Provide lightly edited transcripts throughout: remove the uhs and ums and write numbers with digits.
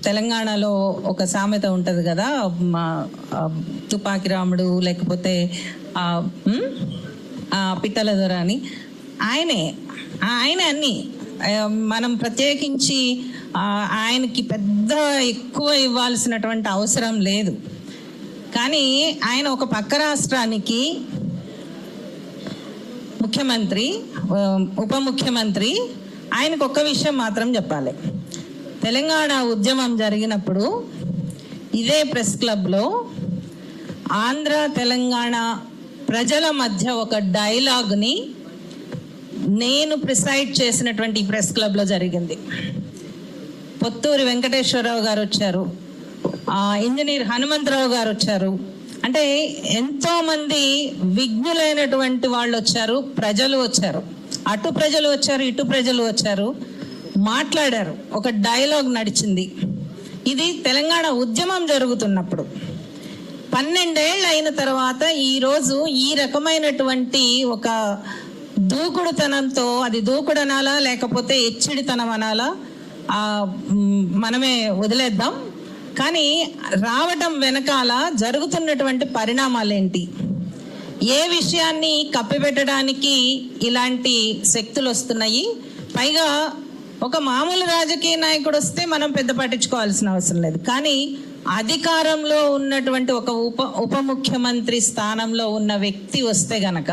తెలంగాణలో ఒక సామెత ఉంటుంది కదా, తుపాకి రాముడు లేకపోతే పిట్టల దొర అని. ఆయన అన్ని మనం ప్రత్యేకించి ఆయనకి పెద్ద ఎక్కువ ఇవ్వాల్సినటువంటి అవసరం లేదు. కానీ ఆయన ఒక పక్క రాష్ట్రానికి ముఖ్యమంత్రి, ఉప ముఖ్యమంత్రి. ఆయనకు ఒక్క విషయం మాత్రం చెప్పాలి. తెలంగాణ ఉద్యమం జరిగినప్పుడు ఇదే ప్రెస్ క్లబ్లో ఆంధ్ర తెలంగాణ ప్రజల మధ్య ఒక డైలాగ్ని నేను ప్రిసైడ్ చేసినటువంటి ప్రెస్ క్లబ్లో జరిగింది. పొత్తూరి వెంకటేశ్వరరావు గారు వచ్చారు, ఇంజనీర్ హనుమంతరావు గారు వచ్చారు. అంటే ఎంతోమంది విజ్ఞులైనటువంటి వాళ్ళు వచ్చారు, ప్రజలు వచ్చారు, అటు ప్రజలు వచ్చారు, ఇటు ప్రజలు వచ్చారు, మాట్లాడారు. ఒక డైలాగ్ నడిచింది. ఇది తెలంగాణ ఉద్యమం జరుగుతున్నప్పుడు. 12 ఏళ్ళు అయిన తర్వాత ఈరోజు ఈ రకమైనటువంటి ఒక దూకుడుతనంతో, అది దూకుడనాలా లేకపోతే ఎచ్చిడితనం అనాలా మనమే వదిలేద్దాం. కానీ రావటం వెనకాల జరుగుతున్నటువంటి పరిణామాలేంటి, ఏ విషయాన్ని కప్పిపెట్టడానికి ఇలాంటి శక్తులు వస్తున్నాయి. పైగా ఒక మామూలు రాజకీయ నాయకుడు వస్తే మనం పెద్ద పట్టించుకోవాల్సిన అవసరం లేదు. కానీ అధికారంలో ఉన్నటువంటి ఒక ఉప ముఖ్యమంత్రి స్థానంలో ఉన్న వ్యక్తి వస్తే గనక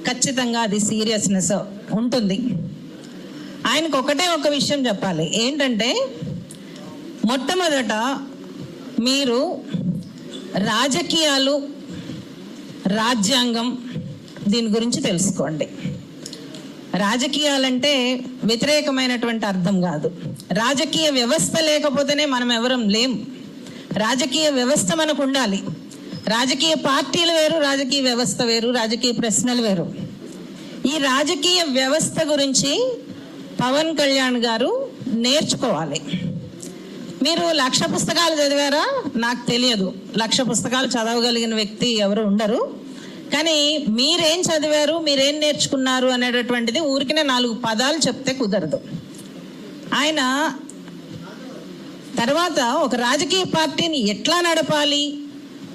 ఖచ్చితంగా అది సీరియస్నెస్ ఉంటుంది. ఆయనకు ఒకటే ఒక విషయం చెప్పాలి. ఏంటంటే, మొట్టమొదట మీరు రాజకీయాలు, రాజ్యాంగం దీని గురించి తెలుసుకోండి. రాజకీయాలంటే వ్యతిరేకమైనటువంటి అర్థం కాదు. రాజకీయ వ్యవస్థ లేకపోతేనే మనం ఎవరం లేం. రాజకీయ వ్యవస్థ మనకు ఉండాలి. రాజకీయ పార్టీలు వేరు, రాజకీయ వ్యవస్థ వేరు, రాజకీయ ప్రశ్నలు వేరు. ఈ రాజకీయ వ్యవస్థ గురించి పవన్ కళ్యాణ్ గారు నేర్చుకోవాలి. మీరు 1,00,000 పుస్తకాలు చదివారా? నాకు తెలియదు. 1,00,000 పుస్తకాలు చదవగలిగిన వ్యక్తి ఎవరు ఉండరు. కానీ మీరేం చదివారు, మీరేం నేర్చుకున్నారు అనేటటువంటిది ఊరికినే 4 పదాలు చెప్తే కుదరదు. ఆయన తర్వాత ఒక రాజకీయ పార్టీని ఎట్లా నడపాలి,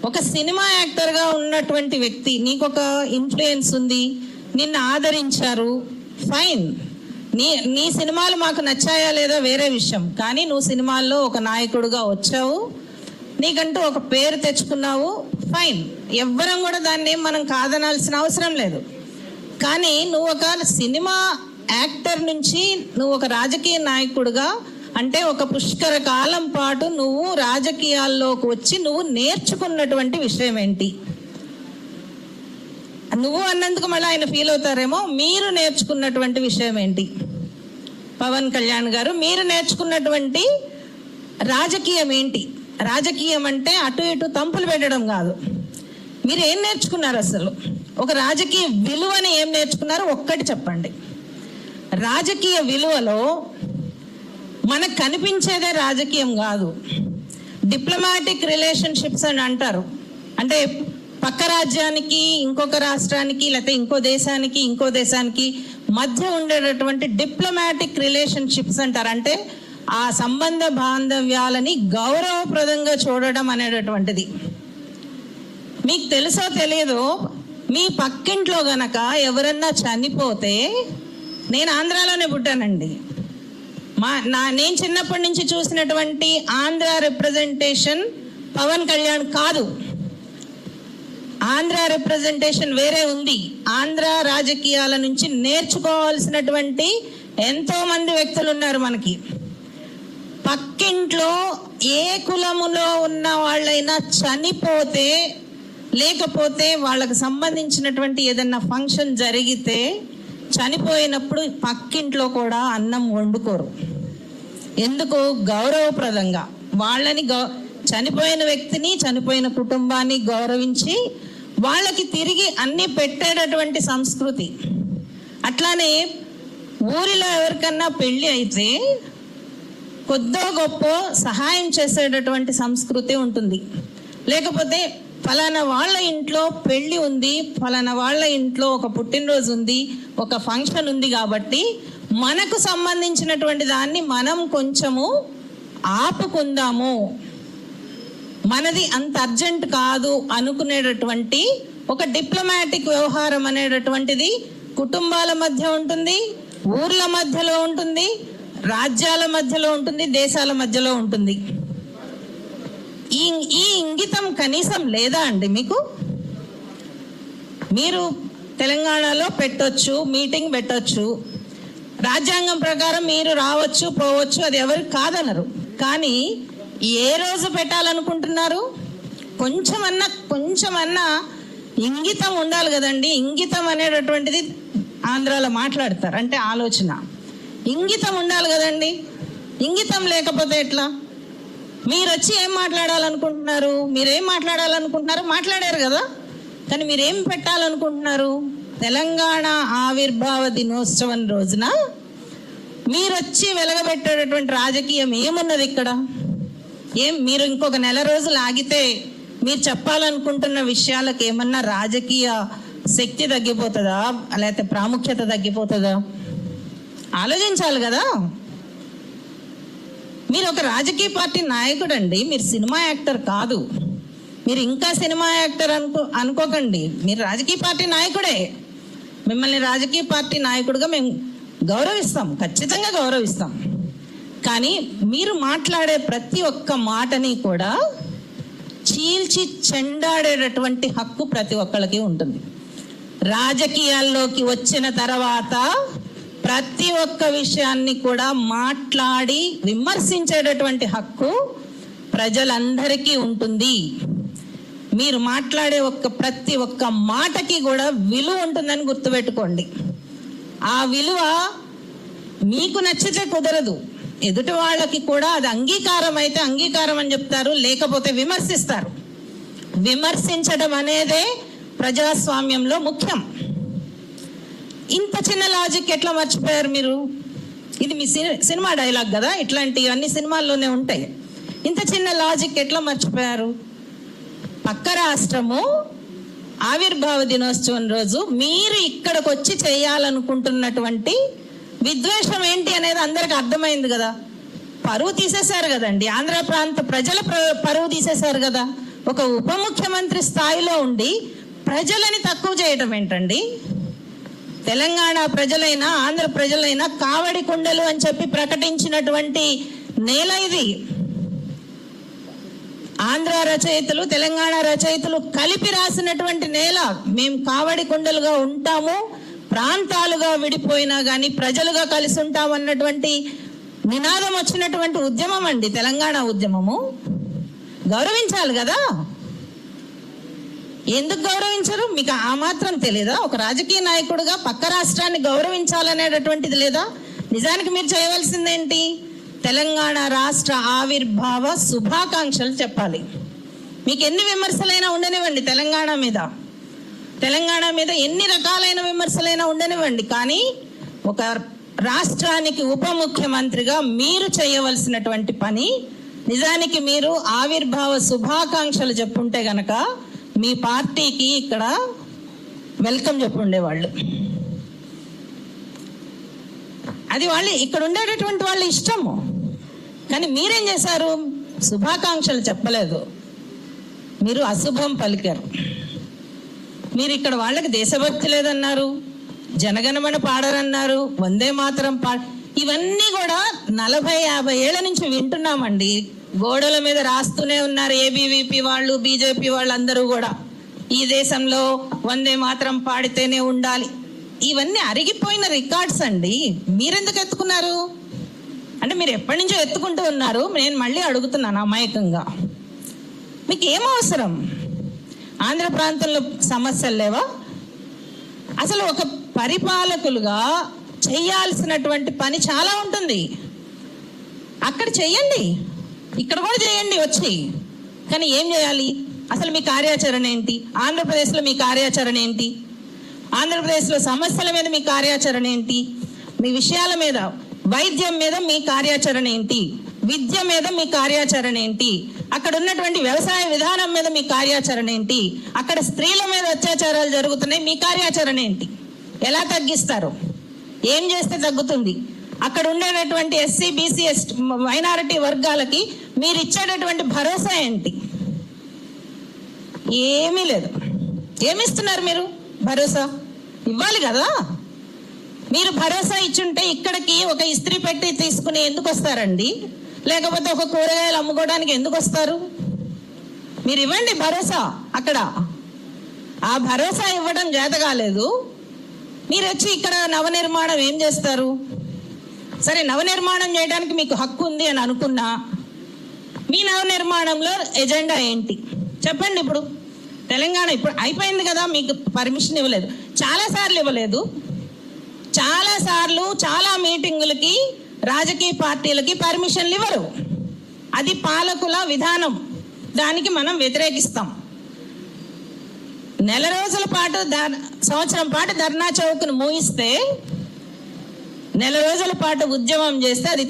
ఒక సినిమా యాక్టర్గా ఉన్నటువంటి వ్యక్తి, నీకు ఒక ఇన్ఫ్లుయెన్స్ ఉంది, నిన్ను ఆదరించారు, ఫైన్. నీ సినిమాలు మాకు నచ్చాయా లేదా వేరే విషయం. కానీ నువ్వు సినిమాల్లో ఒక నాయకుడుగా వచ్చావు, నీకంటూ ఒక పేరు తెచ్చుకున్నావు, ఫైన్. ఎవ్వరం కూడా దాన్ని మనం కాదనాల్సిన అవసరం లేదు. కానీ నువ్వు ఒక సినిమా యాక్టర్ నుంచి నువ్వు ఒక రాజకీయ నాయకుడుగా, అంటే ఒక పుష్కర కాలం పాటు నువ్వు రాజకీయాల్లోకి వచ్చి నువ్వు నేర్చుకున్నటువంటి విషయం ఏంటి? నువ్వు అన్నందుకు మళ్ళీ ఆయన ఫీల్ అవుతారేమో. మీరు నేర్చుకున్నటువంటి విషయం ఏంటి? పవన్ కళ్యాణ్ గారు, మీరు నేర్చుకున్నటువంటి రాజకీయం ఏంటి? రాజకీయం అంటే అటు ఇటు తంపులు పెట్టడం కాదు. మీరు ఏం నేర్చుకున్నారు? అసలు ఒక రాజకీయ విలువని ఏం నేర్చుకున్నారు ఒక్కటి చెప్పండి. రాజకీయ విలువలో మనకు కనిపించేదే రాజకీయం కాదు. డిప్లొమాటిక్ రిలేషన్షిప్స్ అని అంటారు. అంటే పక్క రాజ్యానికి, ఇంకొక రాష్ట్రానికి, లేకపోతే ఇంకో దేశానికి మధ్య ఉండేటటువంటి డిప్లొమాటిక్ రిలేషన్షిప్స్ అంటారు. అంటే ఆ సంబంధ బాంధవ్యాలని గౌరవప్రదంగా చూడడం అనేటటువంటిది. మీకు తెలుసో తెలియదో, మీ పక్కింట్లో గనక ఎవరన్నా చనిపోతే, నేను ఆంధ్రాలోనే పుట్టానండి, నేను చిన్నప్పటి నుంచి చూసినటువంటి ఆంధ్ర రిప్రజెంటేషన్ పవన్ కళ్యాణ్ కాదు. ఆంధ్ర రిప్రజెంటేషన్ వేరే ఉంది. ఆంధ్ర రాజకీయాల నుంచి నేర్చుకోవాల్సినటువంటి ఎంతో మంది వ్యక్తులు ఉన్నారు మనకి. పక్కింట్లో ఏ కులములో ఉన్న వాళ్ళైనా చనిపోతే, లేకపోతే వాళ్ళకు సంబంధించినటువంటి ఏదన్నా ఫంక్షన్ జరిగితే, చనిపోయినప్పుడు పక్కింట్లో కూడా అన్నం వండుకోరు. ఎందుకు? గౌరవప్రదంగా వాళ్ళని చనిపోయిన వ్యక్తిని, చనిపోయిన కుటుంబాన్ని గౌరవించి వాళ్ళకి తిరిగి అన్ని పెట్టేటటువంటి సంస్కృతి. అట్లానే ఊరిలో ఎవరికన్నా పెళ్ళి అయితే కొద్దో గొప్ప సహాయం చేసేటటువంటి సంస్కృతి ఉంటుంది. లేకపోతే ఫలానా వాళ్ళ ఇంట్లో పెళ్ళి ఉంది, ఫలానా వాళ్ళ ఇంట్లో ఒక పుట్టినరోజు ఉంది, ఒక ఫంక్షన్ ఉంది, కాబట్టి మనకు సంబంధించినటువంటి దాన్ని మనం కొంచెము ఆపుకుందాము, మనది అంత అర్జెంట్ కాదు అనుకునేటటువంటి ఒక డిప్లొమాటిక్ వ్యవహారం అనేటటువంటిది కుటుంబాల మధ్య ఉంటుంది, ఊర్ల మధ్యలో ఉంటుంది, రాజ్యాల మధ్యలో ఉంటుంది, దేశాల మధ్యలో ఉంటుంది. ఈ ఇంగితం కనీసం లేదా అండి మీకు? మీరు తెలంగాణలో పెట్టొచ్చు, మీటింగ్ పెట్టొచ్చు, రాజ్యాంగం ప్రకారం మీరు రావచ్చు పోవచ్చు, అది ఎవరికి కాదనరు. కానీ ఏ రోజు పెట్టాలనుకుంటున్నారు? కొంచెమన్నా ఇంగితం ఉండాలి కదండి. ఇంగితం అనేటటువంటిది ఆంధ్రాలో మాట్లాడతారు, అంటే ఆలోచన. ఇంగితం ఉండాలి కదండి. ఇంగితం లేకపోతే ఎట్లా? మీరు వచ్చి ఏం మాట్లాడాలనుకుంటున్నారు? మీరేం మాట్లాడాలనుకుంటున్నారు? మాట్లాడారు కదా, కానీ మీరేం పెట్టాలనుకుంటున్నారు? తెలంగాణ ఆవిర్భావ దినోత్సవం రోజున మీరు వచ్చి వెలగబెట్టేటటువంటి రాజకీయం ఏమున్నది ఇక్కడ? మీరు ఇంకొక నెల రోజులు ఆగితే మీరు చెప్పాలనుకుంటున్న విషయాలకు ఏమన్నా రాజకీయ శక్తి తగ్గిపోతుందా, లేకపోతే ప్రాముఖ్యత తగ్గిపోతుందా? ఆలోచించాలి కదా. మీరు ఒక రాజకీయ పార్టీ నాయకుడు అండి, మీరు సినిమా యాక్టర్ కాదు. మీరు ఇంకా సినిమా యాక్టర్ అనుకోకండి, మీరు రాజకీయ పార్టీ నాయకుడే. మిమ్మల్ని రాజకీయ పార్టీ నాయకుడిగా మేము గౌరవిస్తాం, ఖచ్చితంగా గౌరవిస్తాం. కానీ మీరు మాట్లాడే ప్రతి ఒక్క మాటని కూడా చీల్చి చెండాడేటటువంటి హక్కు ప్రతి ఒక్కళ్ళకి ఉంటుంది. రాజకీయాల్లోకి వచ్చిన తర్వాత ప్రతి ఒక్క విషయాన్ని కూడా మాట్లాడి విమర్శించేటటువంటి హక్కు ప్రజలందరికీ ఉంటుంది. మీరు మాట్లాడే ప్రతి ఒక్క మాటకి కూడా విలువ ఉంటుందని గుర్తుపెట్టుకోండి. ఆ విలువ మీకు నచ్చితే కుదరదు, ఎదుటి వాళ్ళకి కూడా అది అంగీకారం అయితే అంగీకారం అని చెప్తారు, లేకపోతే విమర్శిస్తారు. విమర్శించడం అనేదే ప్రజాస్వామ్యంలో ముఖ్యం. ఇంత చిన్న లాజిక్ ఎట్లా మర్చిపోయారు మీరు? ఇది మీ సినిమా డైలాగ్ కదా, ఇట్లాంటివన్నీ సినిమాల్లోనే ఉంటాయి. ఇంత చిన్న లాజిక్ ఎట్లా మర్చిపోయారు? పక్క రాష్ట్రము ఆవిర్భావ దినోత్సవం రోజు మీరు ఇక్కడికి వచ్చి చేయాలనుకుంటున్నటువంటి విద్వేషం ఏంటి అనేది అందరికి అర్థమైంది కదా. పరువు తీసేశారు కదండి, ఆంధ్ర ప్రాంత ప్రజల పరువు తీసేశారు కదా. ఒక ఉప ముఖ్యమంత్రి స్థాయిలో ఉండి ప్రజలని తక్కువ చేయడం ఏంటండి? తెలంగాణ ప్రజలైనా ఆంధ్ర ప్రజలైనా కావడి కుండలు అని చెప్పి ప్రకటించినటువంటి నేల ఇది. ఆంధ్ర రచయితలు తెలంగాణ రచయితలు కలిపి రాసినటువంటి నేల. మేము కావడి కుండలుగా ఉంటాము, ప్రాంతాలుగా విడిపోయినా కానీ ప్రజలుగా కలిసి ఉంటాం అన్నటువంటి నినాదం వచ్చినటువంటి ఉద్యమం అండి తెలంగాణ ఉద్యమము. గౌరవించాలి కదా. ఎందుకు గౌరవించరు? మీకు ఆ మాత్రం తెలియదా? ఒక రాజకీయ నాయకుడిగా పక్క రాష్ట్రాన్ని గౌరవించాలనేటటువంటిది లేదా? నిజానికి మీరు చేయవలసిందేంటి? తెలంగాణ రాష్ట్ర ఆవిర్భావ శుభాకాంక్షలు చెప్పాలి. మీకు ఎన్ని విమర్శలైనా ఉండనివ్వండి, తెలంగాణ మీద ఎన్ని రకాలైన విమర్శలైనా ఉండనివ్వండి, కానీ ఒక రాష్ట్రానికి ఉప ముఖ్యమంత్రిగా మీరు చేయవలసినటువంటి పని, నిజానికి మీరు ఆవిర్భావ శుభాకాంక్షలు చెప్పుంటే గనక మీ పార్టీకి ఇక్కడ వెల్కమ్ చెప్పుండేవాళ్ళు. అది వాళ్ళు ఇక్కడ ఉండేటటువంటి వాళ్ళ ఇష్టము. కానీ మీరేం చేశారు? శుభాకాంక్షలు చెప్పలేదు, మీరు అశుభం పలికారు. మీరు ఇక్కడ వాళ్ళకి దేశభక్తి లేదన్నారు, జనగణమన పాడరన్నారు, వందే మాతరం ఇవన్నీ కూడా 40-50 ఏళ్ల నుంచి వింటున్నామండి. గోడల మీద రాస్తూనే ఉన్నారు ఏబీవీపీ వాళ్ళు, బీజేపీ వాళ్ళు అందరూ కూడా. ఈ దేశంలో వందే మాతరం పాడితేనే ఉండాలి. ఇవన్నీ అరిగిపోయిన రికార్డ్స్ అండి. మీరెందుకు ఎత్తుకున్నారు? అంటే మీరు ఎప్పటి నుంచో ఎత్తుకుంటూ ఉన్నారు. నేను మళ్ళీ అడుగుతున్నాను అమాయకంగా, మీకు ఏం అవసరం? ఆంధ్ర ప్రాంతంలో సమస్యలు లేవా? అసలు ఒక పరిపాలకులుగా చేయాల్సినటువంటి పని చాలా ఉంటుంది. అక్కడ చెయ్యండి, ఇక్కడ కూడా చేయండి వచ్చి. కానీ ఏం చేయాలి? అసలు మీ కార్యాచరణ ఏంటి? ఆంధ్రప్రదేశ్లో మీ కార్యాచరణ ఏంటి? ఆంధ్రప్రదేశ్లో సమస్యల మీద మీ కార్యాచరణ ఏంటి? మీ విషయాల మీద, వైద్యం మీద మీ కార్యాచరణ ఏంటి? విద్య మీద మీ కార్యాచరణ ఏంటి? అక్కడ ఉన్నటువంటి వ్యవసాయ విధానం మీద మీ కార్యాచరణ ఏంటి? అక్కడ స్త్రీల మీద అత్యాచారాలు జరుగుతున్నాయి, మీ కార్యాచరణ ఏంటి? ఎలా తగ్గిస్తారు? ఏం చేస్తే తగ్గుతుంది? అక్కడ ఉండేటటువంటి ఎస్సీ బీసీ మైనారిటీ వర్గాలకి మీరు ఇచ్చేటటువంటి భరోసా ఏంటి? ఏమీ లేదు. ఏమిస్తున్నారు మీరు? భరోసా ఇవ్వాలి కదా. మీరు భరోసా ఇచ్చుంటే ఇక్కడికి ఒక ఇస్త్రీ పెట్టి తీసుకుని ఎందుకు వస్తారండి? లేకపోతే ఒక కూరగాయలు అమ్ముకోవడానికి ఎందుకు వస్తారు? మీరు ఇవ్వండి భరోసా. అక్కడ ఆ భరోసా ఇవ్వడం చేత కాలేదు. మీరు వచ్చి ఇక్కడ నవనిర్మాణం ఏం చేస్తారు? సరే, నవనిర్మాణం చేయడానికి మీకు హక్కు ఉంది అని అనుకున్నా, మీ నవనిర్మాణంలో ఎజెండా ఏంటి చెప్పండి. ఇప్పుడు తెలంగాణ ఇప్పుడు అయిపోయింది కదా, మీకు పర్మిషన్ ఇవ్వలేదు, చాలాసార్లు ఇవ్వలేదు. చాలాసార్లు చాలా మీటింగులకి రాజకీయ పార్టీలకి పర్మిషన్లు ఇవ్వరు. అది పాలకుల విధానం. దానికి మనం వ్యతిరేకిస్తాం. నెల రోజుల పాటు సంవత్సరం పాటు ధర్నా చౌక్ను మూయిస్తే, నెల రోజుల పాటు ఉద్యమం చేస్తే అది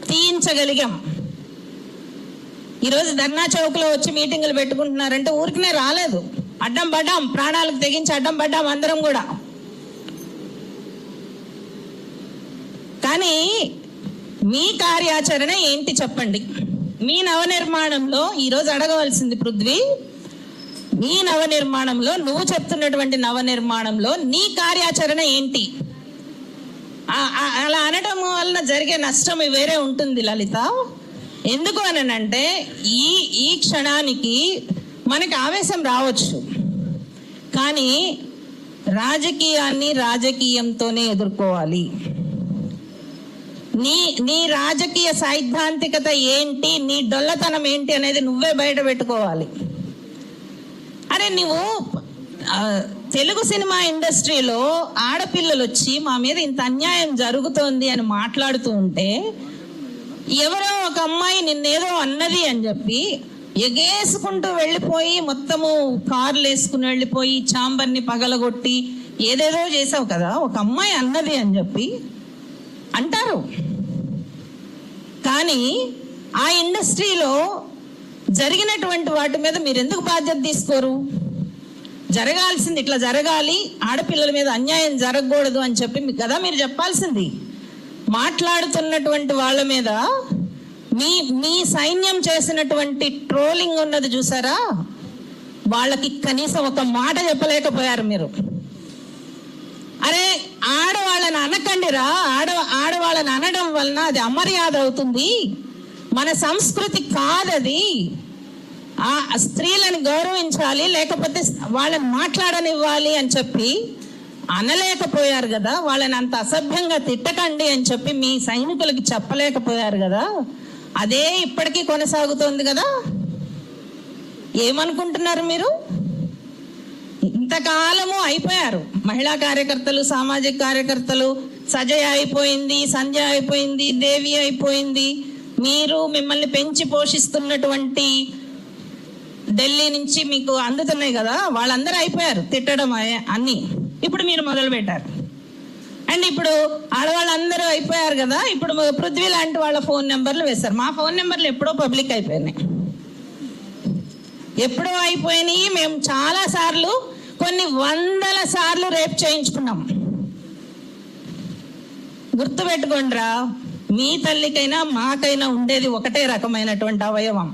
తీయించగలిగాం. ఈరోజు ధర్నా చౌక్లో వచ్చి మీటింగులు పెట్టుకుంటున్నారంటే ఊరికనే రాలేదు. అడ్డం పడ్డాం, ప్రాణాలకు తెగించి అడ్డం పడ్డాం అందరం కూడా. కానీ మీ కార్యాచరణ ఏంటి చెప్పండి? మీ నవనిర్మాణంలో ఈరోజు అడగవలసింది పృథ్వీ, నీ నవనిర్మాణంలో, నువ్వు చెప్తున్నటువంటి నవనిర్మాణంలో నీ కార్యాచరణ ఏంటి? అలా అనడం వలన జరిగే నష్టం వేరే ఉంటుంది లలిత. ఎందుకు అనంటే ఈ క్షణానికి మనకి ఆవేశం రావచ్చు, కానీ రాజకీయాన్ని రాజకీయంతోనే ఎదుర్కోవాలి. నీ రాజకీయ సైద్ధాంతికత ఏంటి, నీ డొల్లతనం ఏంటి అనేది నువ్వే బయట పెట్టుకోవాలి. అరే, నువ్వు తెలుగు సినిమా ఇండస్ట్రీలో ఆడపిల్లలు వచ్చి మా మీద ఇంత అన్యాయం జరుగుతోంది అని మాట్లాడుతూ ఉంటే, ఎవరో ఒక అమ్మాయి నిన్నేదో అన్నది అని చెప్పి ఎగేసుకుంటూ వెళ్ళిపోయి మొత్తము కార్లు వేసుకుని వెళ్ళిపోయి ఛాంబర్ని పగలగొట్టి ఏదేదో చేసావు కదా, ఒక అమ్మాయి అన్నది అని చెప్పి అంటారు. కానీ ఆ ఇండస్ట్రీలో జరిగినటువంటి వాటి మీద మీరు ఎందుకు బాధ్యత తీసుకోరు? జరగాల్సింది ఇట్లా జరగాలి, ఆడపిల్లల మీద అన్యాయం జరగకూడదు అని చెప్పి కదా మీరు చెప్పాల్సింది. మాట్లాడుతున్నటువంటి వాళ్ళ మీద మీ సైన్యం చేసినటువంటి ట్రోలింగ్ ఉన్నది చూసారా, వాళ్ళకి కనీసం ఒక మాట చెప్పలేకపోయారు మీరు. అరే, ఆడవాళ్ళని అనకండిరా, ఆడవాళ్ళని అనడం వలన అది అమర్యాద అవుతుంది, మన సంస్కృతి కాదది. ఆ స్త్రీలను గౌరవించాలి, లేకపోతే వాళ్ళని మాట్లాడనివ్వాలి అని చెప్పి అనలేకపోయారు కదా. వాళ్ళని అంత అసభ్యంగా తిట్టకండి అని చెప్పి మీ సైనికులకి చెప్పలేకపోయారు కదా. అదే ఇప్పటికీ కొనసాగుతోంది కదా. ఏమనుకుంటున్నారు మీరు? ఇంతకాలము అయిపోయారు మహిళా కార్యకర్తలు, సామాజిక కార్యకర్తలు. సజయ అయిపోయింది, సంధ్య అయిపోయింది, దేవి అయిపోయింది. మీరు మిమ్మల్ని పెంచి పోషిస్తున్నటువంటి ఢిల్లీ నుంచి మీకు అందుతున్నాయి కదా, వాళ్ళందరూ అయిపోయారు తిట్టడం అన్ని. ఇప్పుడు మీరు మొదలు పెట్టారు. అండ్ ఇప్పుడు ఆడవాళ్ళందరూ అయిపోయారు కదా, ఇప్పుడు పృథ్వీ లాంటి వాళ్ళ ఫోన్ నెంబర్లు వేస్తారు. మా ఫోన్ నెంబర్లు ఎప్పుడో పబ్లిక్ అయిపోయినాయి, ఎప్పుడో అయిపోయినాయి. మేము చాలా సార్లు, కొన్ని వందల సార్లు రేప్ చేయించుకున్నాం. గుర్తుపెట్టుకోండిరా, మీ తల్లికైనా మాకైనా ఉండేది ఒకటే రకమైనటువంటి అవయవం,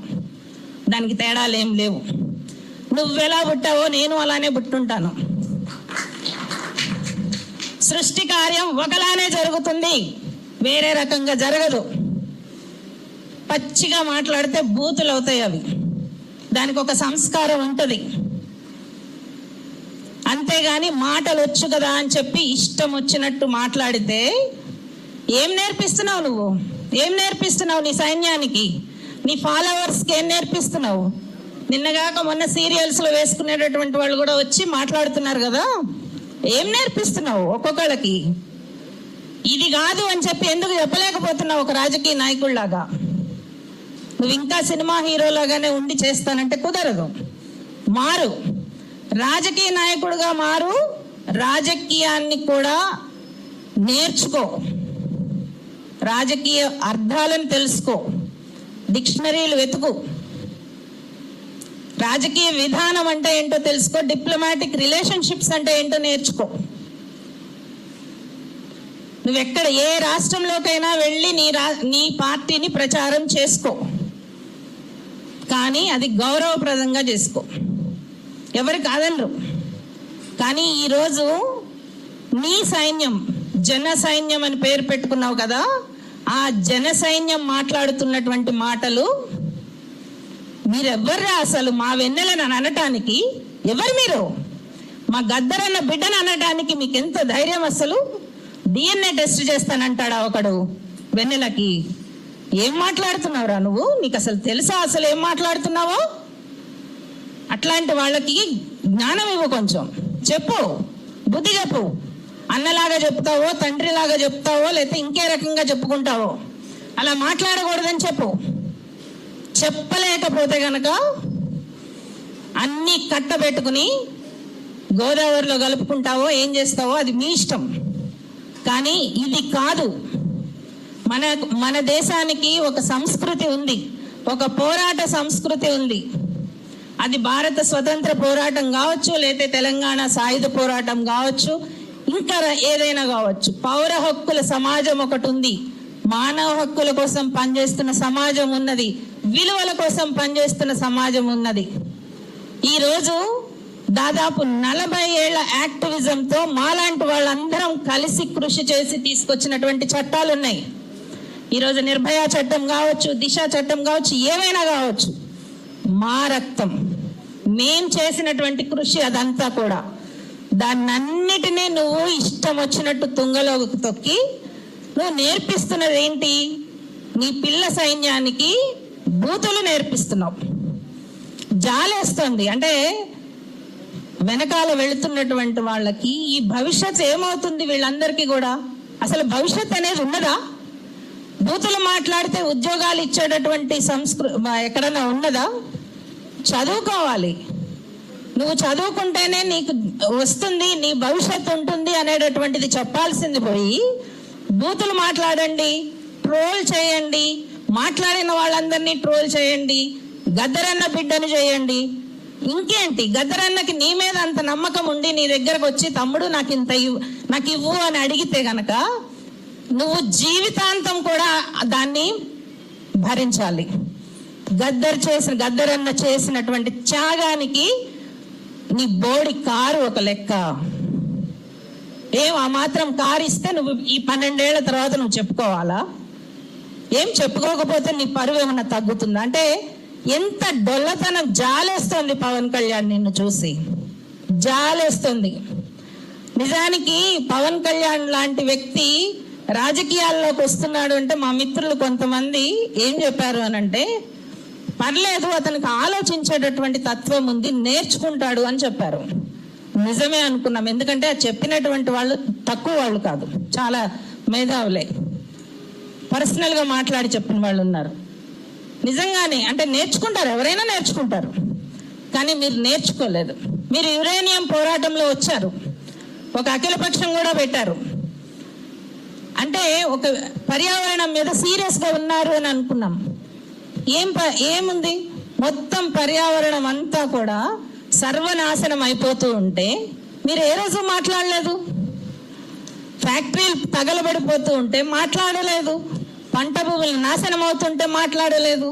దానికి తేడాలు ఏం లేవు. నువ్వెలా పుట్టావో నేను అలానే పుట్టుంటాను. సృష్టి కార్యం ఒకలానే జరుగుతుంది, వేరే రకంగా జరగదు. పచ్చిగా మాట్లాడితే బూతులు అవుతాయి అవి, దానికి ఒక సంస్కారం ఉంటుంది. అంతేగాని మాటలు వచ్చు కదా అని చెప్పి ఇష్టం వచ్చినట్టు మాట్లాడితే ఏం నేర్పిస్తున్నావు నువ్వు? ఏం నేర్పిస్తున్నావు నీ సైన్యానికి, నీ ఫాలోవర్స్కి ఏం నేర్పిస్తున్నావు? నిన్నగాక మొన్న సీరియల్స్లో వేసుకునేటటువంటి వాళ్ళు కూడా వచ్చి మాట్లాడుతున్నారు కదా, ఏం నేర్పిస్తున్నావు ఒక్కొక్కళ్ళకి? ఇది కాదు అని చెప్పి ఎందుకు చెప్పలేకపోతున్నావు ఒక రాజకీయ నాయకుడిలాగా? నువ్వు ఇంకా సినిమా హీరోలాగానే ఉండి చేస్తానంటే కుదరదు. మారు, రాజకీయ నాయకుడిగా మారు, రాజకీయాన్ని కూడా నేర్చుకో, రాజకీయ అర్థాలను తెలుసుకో, డిక్షనరీలు వెతుకు, రాజకీయ విధానం అంటే ఏంటో తెలుసుకో, డిప్లొమాటిక్ రిలేషన్షిప్స్ అంటే ఏంటో నేర్చుకో. నువ్వెక్కడ ఏ రాష్ట్రంలోకైనా వెళ్ళి నీ పార్టీని ప్రచారం చేసుకో, కానీ అది గౌరవప్రదంగా చేసుకో, ఎవరు కాదనరు. కానీ ఈరోజు నీ సైన్యం, జన సైన్యం అని పేరు పెట్టుకున్నావు కదా, ఆ జన సైన్యం మాట్లాడుతున్నటువంటి మాటలు మీరెవర్రా అసలు? మా వెన్నెలను అనటానికి ఎవరు మీరు? మా గద్దరన్న బిడ్డను అనడానికి మీకు ఎంత ధైర్యం? అసలు DNA టెస్ట్ చేస్తానంటాడా ఒకడు వెన్నెలకి? ఏం మాట్లాడుతున్నావురా నువ్వు? నీకు అసలు తెలుసా అసలు ఏం మాట్లాడుతున్నావో? అట్లాంటి వాళ్ళకి జ్ఞానం ఇవ్వు, కొంచెం చెప్పు, బుద్ధి చెప్పు. అన్నలాగా చెప్తావో, తండ్రిలాగా చెప్తావో, లేకపోతే ఇంకే రకంగా చెప్పుకుంటావో, అలా మాట్లాడకూడదని చెప్పు. చెప్పలేకపోతే గనక అన్ని కట్టబెట్టుకుని గోదావరిలో కలుపుకుంటావో ఏం చేస్తావో అది మీ ఇష్టం. కానీ ఇది కాదు. మన దేశానికి ఒక సంస్కృతి ఉంది, ఒక పోరాట సంస్కృతి ఉంది. అది భారత స్వతంత్ర పోరాటం కావచ్చు, లేకపోతే తెలంగాణ సాయుధ పోరాటం కావచ్చు, ఇంకా ఏదైనా కావచ్చు. పౌర హక్కుల సమాజం ఒకటి ఉంది, మానవ హక్కుల కోసం పనిచేస్తున్న సమాజం ఉన్నది, విలువల కోసం పనిచేస్తున్న సమాజం ఉన్నది. ఈరోజు దాదాపు 40 ఏళ్ల యాక్టివిజంతో మాలాంటి వాళ్ళందరం కలిసి కృషి చేసి తీసుకొచ్చినటువంటి చట్టాలు ఉన్నాయి. ఈరోజు నిర్భయ చట్టం కావచ్చు, దిశ చట్టం కావచ్చు, ఏమైనా కావచ్చు, మా రక్తం, మేం చేసినటువంటి కృషి అదంతా కూడా. దాన్నన్నిటినీ నువ్వు ఇష్టం వచ్చినట్టు తుంగలోకి తొక్కి నువ్వు నేర్పిస్తున్నది ఏంటి? నీ పిల్ల సైన్యానికి బూతులు నేర్పిస్తున్నావు. జాలేస్తుంది. అంటే వెనకాల వెళుతున్నటువంటి వాళ్ళకి ఈ భవిష్యత్ ఏమవుతుంది? వీళ్ళందరికీ కూడా అసలు భవిష్యత్ అనేది ఉన్నదా? బూతులు మాట్లాడితే ఉద్యోగాలు ఇచ్చేటటువంటి ఎక్కడన్నా ఉన్నదా? చదువుకోవాలి. నువ్వు చదువుకుంటేనే నీకు వస్తుంది, నీ భవిష్యత్తు ఉంటుంది అనేటటువంటిది చెప్పాల్సింది పోయి బూతులు మాట్లాడండి, ట్రోల్ చేయండి, మాట్లాడిన వాళ్ళందరినీ ట్రోల్ చేయండి, గద్దరన్న బిడ్డను చేయండి. ఇంకేంటి? గద్దరన్నకి నీ మీద అంత నమ్మకం ఉండి నీ దగ్గరకు వచ్చి తమ్ముడు నాకు ఇవ్వు అని అడిగితే గనక నువ్వు జీవితాంతం కూడా దాన్ని భరించాలి. గద్దరన్న చేసినటువంటి త్యాగానికి నీ బోడి కారు ఒక లెక్క. ఆ మాత్రం కారు ఇస్తే నువ్వు ఈ 12 ఏళ్ల తర్వాత నువ్వు చెప్పుకోవాలా? ఏం చెప్పుకోకపోతే నీ పరువు ఏమన్నా తగ్గుతుందా? అంటే ఎంత డొల్లతనం! జాలేస్తుంది పవన్ కళ్యాణ్ నిన్ను చూసి, జాలేస్తుంది. నిజానికి పవన్ కళ్యాణ్ లాంటి వ్యక్తి రాజకీయాల్లోకి వస్తున్నాడు అంటే మా మిత్రులు కొంతమంది ఏం చెప్పారు అనంటే, పర్లేదు అతనికి ఆలోచించేటటువంటి తత్వం ఉంది, నేర్చుకుంటాడు అని చెప్పారు. నిజమే అనుకున్నాం, ఎందుకంటే చెప్పినటువంటి వాళ్ళు తక్కువ వాళ్ళు కాదు, చాలా మేధావులే, పర్సనల్గా మాట్లాడి చెప్పిన వాళ్ళు ఉన్నారు. నిజంగానే అంటే నేర్చుకుంటారు, ఎవరైనా నేర్చుకుంటారు. కానీ మీరు నేర్చుకోలేదు. మీరు యురేనియం పోరాటంలో వచ్చారు, ఒక అఖిలపక్షం కూడా పెట్టారు. అంటే ఒక పర్యావరణం మీద సీరియస్గా ఉన్నారు అని అనుకున్నాం. ఏముంది? మొత్తం పర్యావరణం అంతా కూడా సర్వనాశనం అయిపోతూ ఉంటే మీరు ఏ రోజు మాట్లాడలేదు. ఫ్యాక్టరీలు తగలబడిపోతూ ఉంటే మాట్లాడలేదు. పంట భూములు నాశనం అవుతుంటే మాట్లాడలేదు.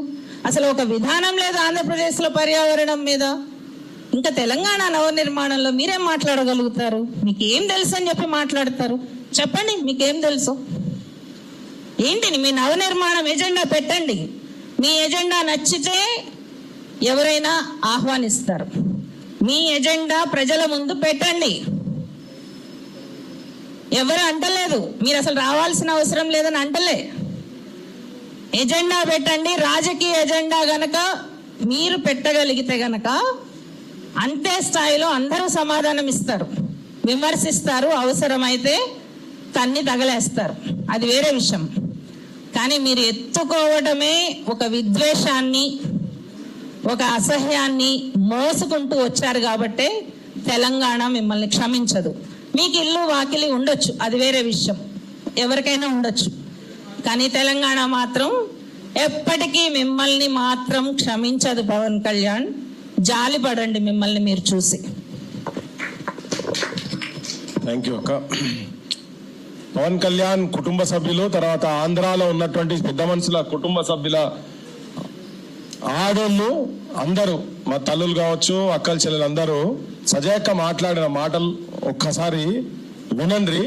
అసలు ఒక విధానం లేదు ఆంధ్రప్రదేశ్లో పర్యావరణం మీద. ఇంకా తెలంగాణ నవనిర్మాణంలో మీరేం మాట్లాడగలుగుతారు? మీకేం తెలుసు అని చెప్పి మాట్లాడతారు. చెప్పండి, మీకేం తెలుసు? ఏంటిని మీ నవనిర్మాణం ఎజెండా పెట్టండి. మీ ఎజెండా నచ్చితే ఎవరైనా ఆహ్వానిస్తారు. మీ ఎజెండా ప్రజల ముందు పెట్టండి. ఎవరు అంటలేదు, మీరు అసలు రావాల్సిన అవసరం లేదని అంటలే. ఎజెండా పెట్టండి. రాజకీయ ఎజెండా గనక మీరు పెట్టగలిగితే గనక అంతే స్థాయిలో అందరూ సమాధానం ఇస్తారు, విమర్శిస్తారు, అవసరమైతే తన్ని తగలేస్తారు, అది వేరే విషయం. కానీ మీరు ఎత్తుకోవడమే ఒక విద్వేషాన్ని, ఒక అసహ్యాన్ని మోసుకుంటూ వచ్చారు కాబట్టే తెలంగాణ మిమ్మల్ని క్షమించదు. మీకు ఇల్లు వాకిలి ఉండొచ్చు, అది వేరే విషయం, ఎవరికైనా ఉండొచ్చు. కానీ తెలంగాణ మాత్రం ఎప్పటికీ మిమ్మల్ని మాత్రం క్షమించదు. పవన్ కళ్యాణ్, జాలిపడండి మిమ్మల్ని మీరు చూసి. థ్యాంక్ యూ అక్క. పవన్ కళ్యాణ్ కుటుంబ సభ్యులు, తర్వాత ఆంధ్రాలో ఉన్నటువంటి పెద్ద మనుషుల కుటుంబ సభ్యుల ఆడోళ్ళు అందరూ, మా తల్లులు కావచ్చు, అక్కల చెల్లెలు అందరూ సజాక మాట్లాడిన మాటలు ఒక్కసారి వినండి.